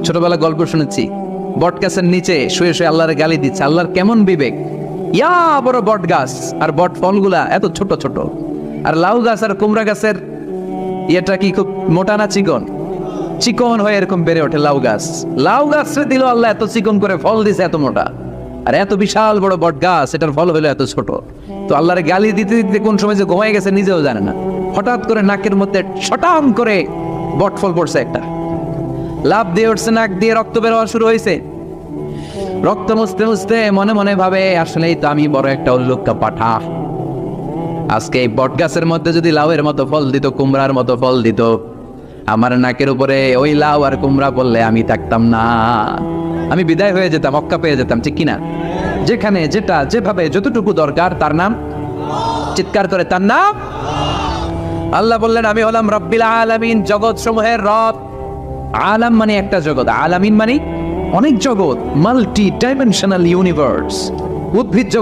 ছোটবেলা গল্প শুনেছি, বট গাছের নিচে শুয়ে শুয়ে আল্লাহর গালি দিচ্ছে। আল্লাহর কেমন বিবেক, ইয়া বড় বট গাছ আর বট ফলগুলা এত ছোট ছোট, আর লাউ গাছ আর কুমড়া গাছের ইয়েটা কি খুব মোটা না চিকন? চিকন হয়ে এরকম বেড়ে ওঠে লাউ গাছ। লাউ গাছরে দিল আল্লাহ এত চিকন করে, ফল দিছে এত মোটা। আর এত বিশাল বড় বট গাছ, এটার ফল হলো এত ছোট। তো আল্লাহর গালি দিতে দিতে কোন সময় যে ঘুমাই গেছে নিজেও জানে না। হঠাৎ করে নাকের মধ্যে ছটাম করে বট ফল পড়ছে একটা, লাভ দিয়ে উঠছে, নাক দিয়ে রক্ত বের হওয়া শুরু হয়েছে। রক্ত মুছতে মুছতে মনে মনে ভাবে, আসলেই তো আমি বড় একটা উল্লুক্কা পাঠা। আজকে এই বট গাছের মধ্যে যদি লাউয়ের মতো ফল দিত, কুমড়ার মতো ফল দিত, আমার নাকের উপরে ওই লাউ আর কুমড়া বললে আমি থাকতাম না, আমি বিদায় হয়ে যেতাম, অক্কা পেয়ে যেতাম, ঠিক কিনা? যেখানে যেটা যেভাবে যতটুকু দরকার তার নাম, চিৎকার করে তার নাম। আল্লাহ বললেন আমি হলাম রব্বিল আলামিন, জগৎ সমূহের রব। আলাম মানে একটা জগৎ, আলামিন মানে অনেক জগৎ, মাল্টি ডাইমেনশনাল ইউনিভার্স। উদ্ভিদ জগৎ